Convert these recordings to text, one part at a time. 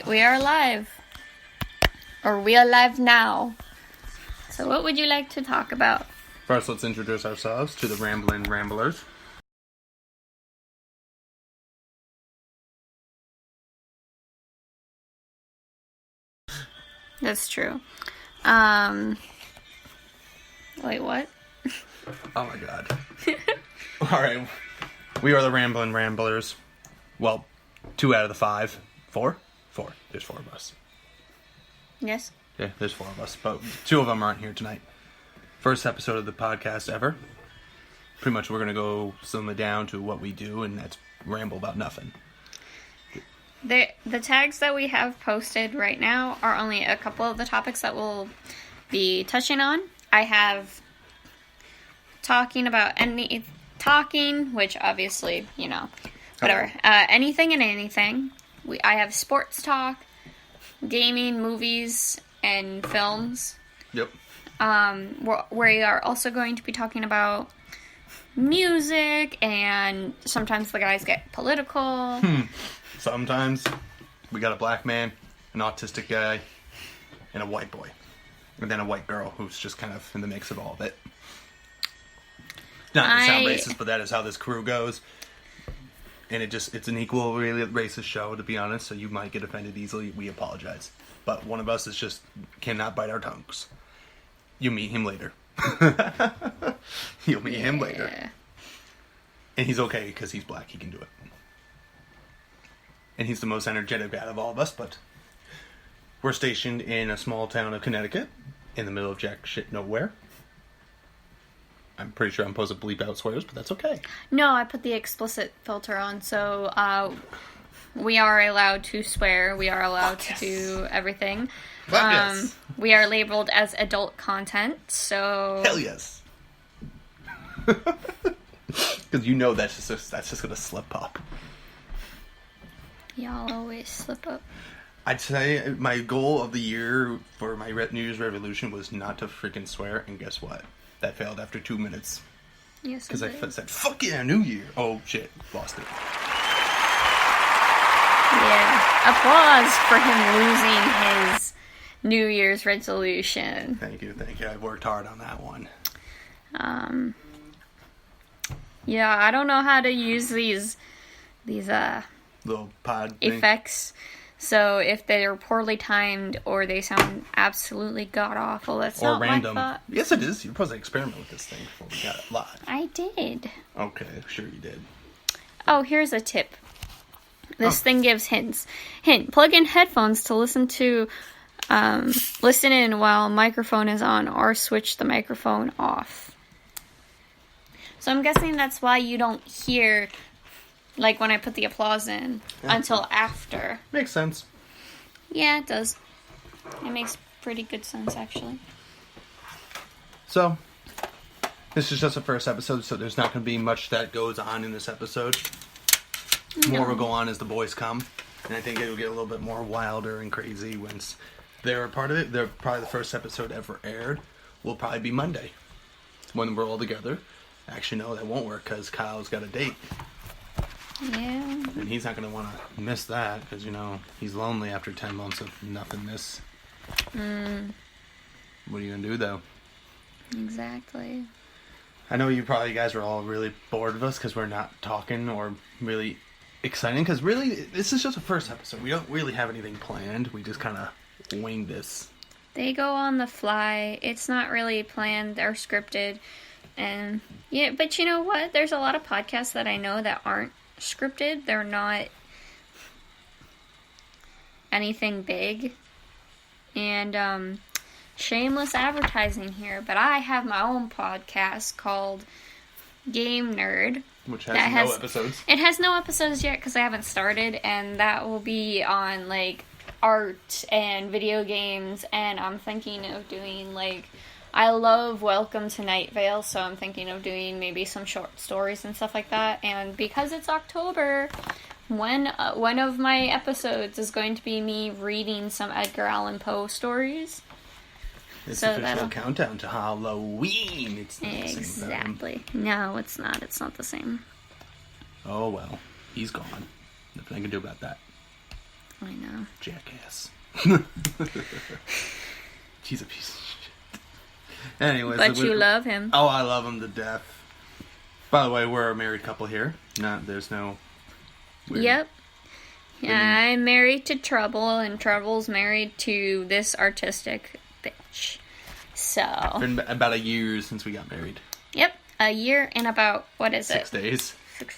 We are live. Or we are live now. So what would you like to talk about? First, let's introduce ourselves to the Rambling Ramblers. That's true. Wait, what? Oh my god. Alright. We are the Rambling Ramblers. Well, 2 out of the 5. 4? 4. There's 4 of us. Yes. Yeah, there's 4 of us, but 2 of them aren't here tonight. First episode of the podcast ever. Pretty much we're going to go slim it down to what we do, and that's ramble about nothing. The tags that we have posted right now are only a couple of the topics that we'll be touching on. I have talking, which obviously, whatever. Anything and anything. I have sports talk, gaming, movies, and films. Yep. We are also going to be talking about music, and sometimes the guys get political. Sometimes we got a black man, an autistic guy, and a white boy. And then a white girl who's just kind of in the mix of all of it. Not to sound racist, but that is how this crew goes. And it's an equal, really racist show, to be honest, so you might get offended easily. We apologize. But one of us is just cannot bite our tongues. You'll meet him later. You'll meet him later. And he's okay because he's black. He can do it. And he's the most energetic out of all of us, but we're stationed in a small town of Connecticut in the middle of jack shit nowhere. I'm pretty sure I'm supposed to bleep out swears, but that's okay. No, I put the explicit filter on, so we are allowed to swear. We are allowed to do everything. Yes. We are labeled as adult content, so... Hell yes. Because that's just going to slip up. Y'all always slip up. I'd say my goal of the year for my New Year's resolution was not to freaking swear, and guess what? That failed after 2 minutes. Yes, because I said, fuck yeah, New Year. Oh, shit. Lost it. Yeah. Applause for him losing his New Year's resolution. Thank you. I worked hard on that one. Yeah, I don't know how to use these little pod effects. So if they're poorly timed or they sound absolutely god-awful, that's not random. my fault. Yes, it is. You're supposed to experiment with this thing before we got it live. I did. Okay, sure you did. Oh, here's a tip. This thing gives hints. Hint, plug in headphones to listen in while microphone is on, or switch the microphone off. So I'm guessing that's why you don't hear... like when I put the applause in, until after. Makes sense. Yeah, it does. It makes pretty good sense, actually. So, this is just the first episode, so there's not going to be much that goes on in this episode. More will go on as the boys come. And I think it'll get a little bit more wilder and crazy once they're a part of it. They're probably the first episode ever aired. Will probably be Monday, when we're all together. Actually, no, that won't work, because Kyle's got a date. Yeah. And he's not going to want to miss that because, he's lonely after 10 months of nothingness. What are you going to do, though? Exactly. I know you guys are all really bored of us because we're not talking or really exciting. Because really, this is just the first episode. We don't really have anything planned. We just kind of wing this. They go on the fly. It's not really planned or scripted. And, yeah, but you know what? There's a lot of podcasts that I know that aren't scripted. They're not anything big, and shameless advertising here, but I have my own podcast called Game Nerd, which has no episodes. It has no episodes yet because I haven't started, and that will be on like art and video games, and I'm thinking of doing I love Welcome to Night Vale, so I'm thinking of doing maybe some short stories and stuff like that. And because it's October, one of my episodes is going to be me reading some Edgar Allan Poe stories. It's the official countdown to Halloween. It's not exactly. No, it's not. It's not the same. Oh well, he's gone. Nothing I can do about that. I know. Jackass. He's a piece of shit. Anyways. But you love him. Oh, I love him to death. By the way, we're a married couple here. There's no... weird... Yep. I'm married to Trouble, and Trouble's married to this artistic bitch. So... It's been about a year since we got married. Yep. A year and about, 6 days. 6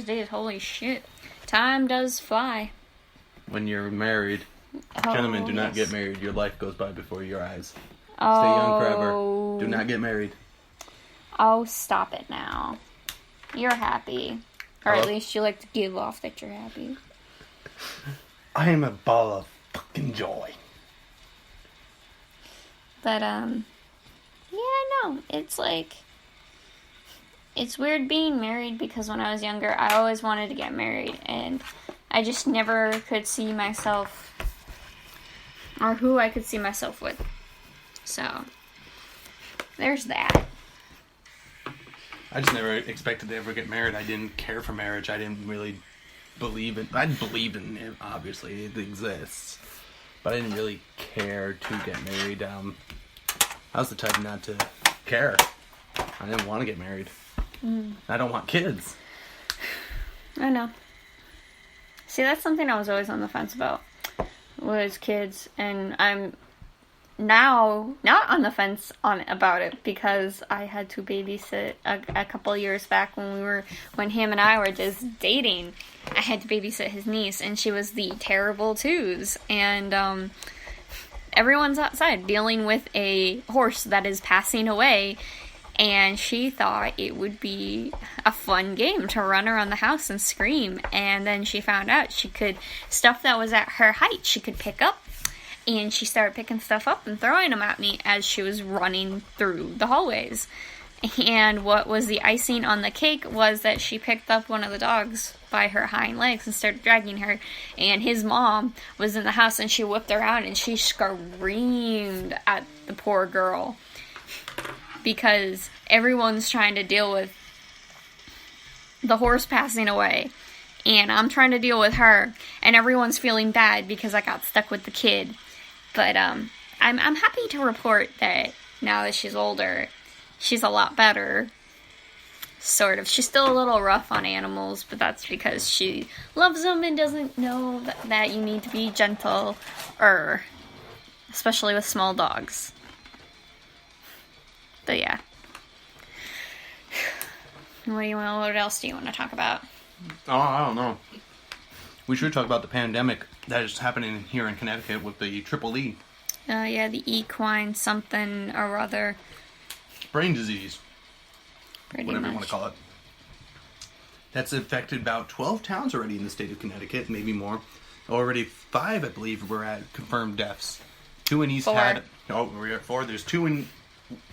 days. Holy shit. Time does fly. When you're married, gentlemen, do not get married. Your life goes by before your eyes. Stay young forever. Do not get married. Oh, stop it now. You're happy. Or at least you like to give off that you're happy. I am a ball of fucking joy. But, yeah, no. It's like... It's weird being married because when I was younger, I always wanted to get married. And I just never could see myself... or who I could see myself with. So, there's that. I just never expected to ever get married. I didn't care for marriage. I didn't really believe in... I believe in it, obviously. It exists. But I didn't really care to get married. I was the type not to care. I didn't want to get married. I don't want kids. I know. See, that's something I was always on the fence about. Was kids. And I'm now not on the fence about it because I had to babysit a couple years back when him and I were just dating. I had to babysit his niece, and she was the terrible twos, and everyone's outside dealing with a horse that is passing away, and she thought it would be a fun game to run around the house and scream, and then she found out stuff that was at her height she could pick up. And she started picking stuff up and throwing them at me as she was running through the hallways. And what was the icing on the cake was that she picked up one of the dogs by her hind legs and started dragging her. And his mom was in the house and she whipped her out and she screamed at the poor girl. Because everyone's trying to deal with the horse passing away. And I'm trying to deal with her. And everyone's feeling bad because I got stuck with the kid. But I'm happy to report that now that she's older, she's a lot better. Sort of. She's still a little rough on animals, but that's because she loves them and doesn't know that you need to be gentle, especially with small dogs. But yeah. What else do you want to talk about? Oh, I don't know. We should talk about the pandemic that is happening here in Connecticut with the Triple E. Yeah, the equine something or other. Brain disease. Pretty whatever much. You want to call it. That's affected about 12 towns already in the state of Connecticut, maybe more. Already 5, I believe, were at confirmed deaths. 2 in East Haddam. Oh, we're at 4. There's 1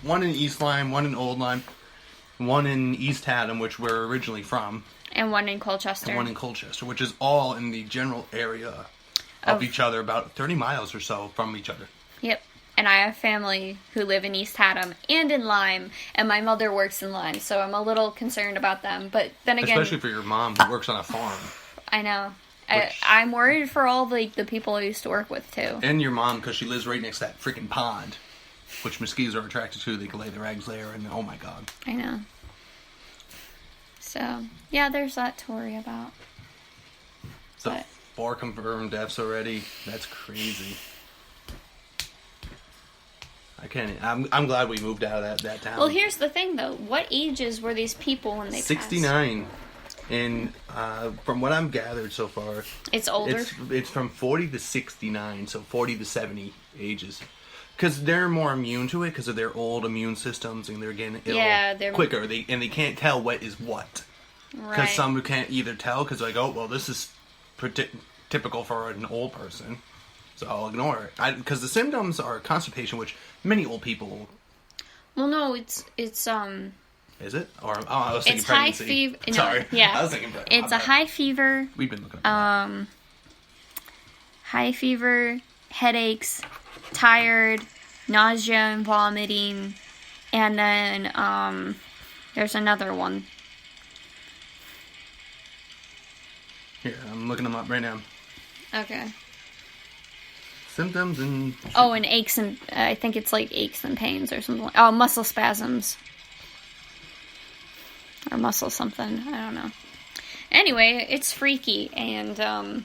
in East Lyme, 1 in Old Lyme, 1 in East Haddam, which we're originally from. And 1 in Colchester. And 1 in Colchester, which is all in the general area of each other, about 30 miles or so from each other. Yep. And I have family who live in East Haddam and in Lyme, and my mother works in Lyme, so I'm a little concerned about them. But then again... Especially for your mom who works on a farm. I know. I'm worried for all the people I used to work with, too. And your mom, because she lives right next to that freaking pond, which mosquitoes are attracted to. They can lay their eggs there, and oh my god. I know. So, yeah, there's that to worry about. So, 4 confirmed deaths already. That's crazy. I can't. I'm glad we moved out of that town. Well, here's the thing, though. What ages were these people when they 69. And from what I'm gathered so far... It's older? It's from 40 to 69, so 40 to 70 ages. Because they're more immune to it because of their old immune systems, and they're getting ill quicker. They can't tell what is what. Because Right. some can't either tell because like, oh, well, this is typical for an old person, so I'll ignore it. Because the symptoms are constipation, which many old people... Well, no, it's Is it? Or I was thinking it's pregnancy. high fever. No, Sorry. yeah. I was thinking pregnancy. It's a high fever. We've been looking at High fever, headaches, tired, nausea and vomiting, and then there's another one. Here, I'm looking them up right now. Okay. symptoms and... Oh, and aches and... I think it's like aches and pains or something. Oh, muscle spasms. Or muscle something. I don't know. Anyway, it's freaky, and,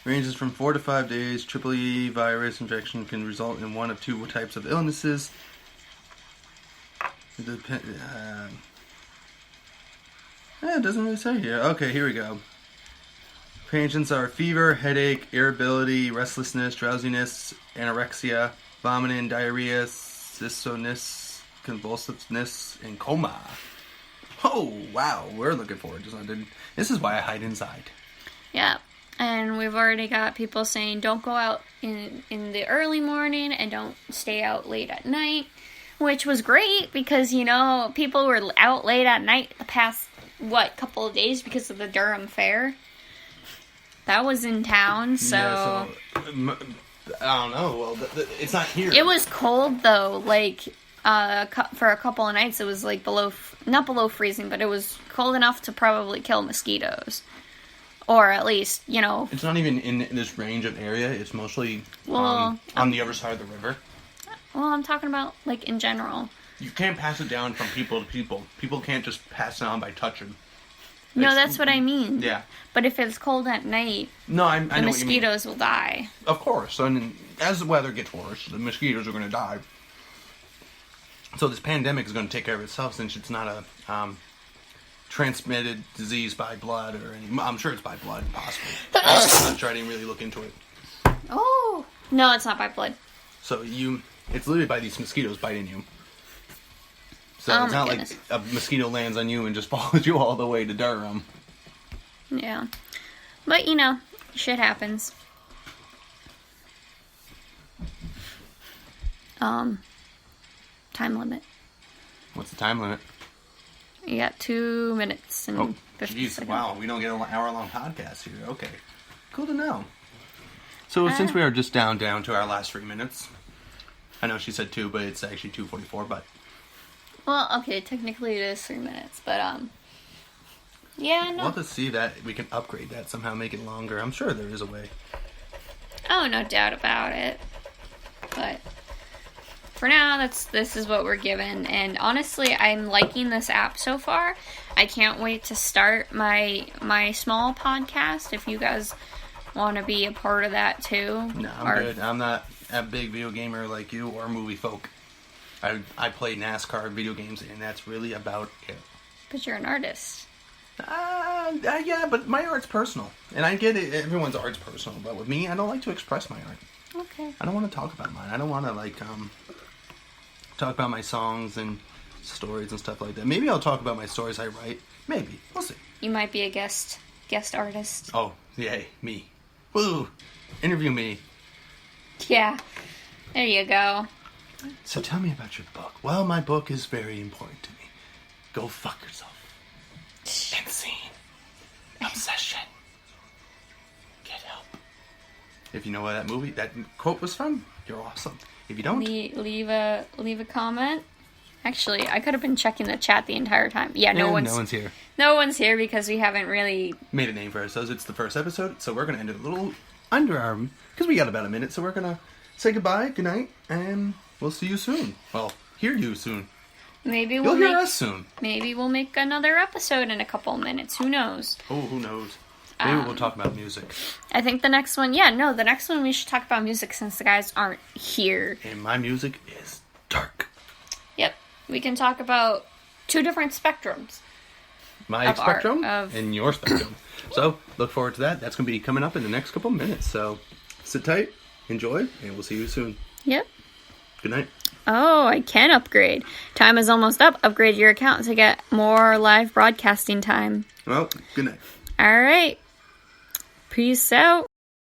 ranges from 4 to 5 days. Triple E virus infection can result in one of two types of illnesses. It doesn't really say here. Okay, here we go. Patients are fever, headache, irritability, restlessness, drowsiness, anorexia, vomiting, diarrhea, cystosis, convulsiveness, and coma. Oh, wow. We're looking forward to something. This is why I hide inside. Yeah. And we've already got people saying don't go out in the early morning and don't stay out late at night. Which was great because, people were out late at night the past, couple of days because of the Durham Fair. That was in town, so... Yeah, I don't know. Well, it's not here. It was cold, though. For a couple of nights, it was, not below freezing, but it was cold enough to probably kill mosquitoes. Or at least, It's not even in this range of area. It's mostly on the other side of the river. Well, I'm talking about, in general. You can't pass it down from people to people. People can't just pass it on by touching. No, that's what I mean. Yeah. But if it's cold at night, I know the mosquitoes will die. Of course. And as the weather gets worse, the mosquitoes are going to die. So this pandemic is going to take care of itself since it's not a transmitted disease by blood or any... I'm sure it's by blood, possibly. I'm not sure. I didn't really look into it. Oh. No, it's not by blood. So it's literally by these mosquitoes biting you. So it's not like a mosquito lands on you and just follows you all the way to Durham. Yeah. But, shit happens. Time limit. What's the time limit? You got 2 minutes and 50 seconds. Wow, we don't get an hour-long podcast here. Okay. Cool to know. So since we are just down to our last 3 minutes, I know she said 2, but it's actually 2:44, but... Well, okay, technically it is 3 minutes, but, yeah, no. We'll have to see that. We can upgrade that somehow, make it longer. I'm sure there is a way. Oh, no doubt about it. But for now, this is what we're given, and honestly, I'm liking this app so far. I can't wait to start my small podcast, if you guys want to be a part of that, too. No, I'm good. I'm not a big video gamer like you or movie folk. I play NASCAR video games, and that's really about it. But you're an artist. Yeah, but my art's personal. And I get it, everyone's art's personal. But with me, I don't like to express my art. Okay. I don't want to talk about mine. I don't want to, talk about my songs and stories and stuff like that. Maybe I'll talk about my stories I write. Maybe. We'll see. You might be a guest artist. Oh, yay, me. Woo! Interview me. Yeah. There you go. So tell me about your book. Well, my book is very important to me. Go fuck yourself. Insane. Obsession. Get help. If you know where that quote was from, you're awesome. If you don't... Leave a comment. Actually, I could have been checking the chat the entire time. Yeah, no one's here. No one's here because we haven't really... made a name for ourselves. It's the first episode, so we're going to end it a little underarm, because we got about a minute, so we're going to say goodbye, good night, and we'll see you soon. Well, hear you soon. You'll hear us soon. Maybe we'll make another episode in a couple minutes. Who knows? Oh, who knows? Maybe we'll talk about music. I think the next one... Yeah, no, the next one we should talk about music since the guys aren't here. And my music is dark. Yep. We can talk about 2 different spectrums. My spectrum and your spectrum. So, look forward to that. That's going to be coming up in the next couple minutes. So, sit tight, enjoy, and we'll see you soon. Yep. Good night. Oh, I can upgrade. Time is almost up. Upgrade your account to get more live broadcasting time. Well, good night. All right. Peace out.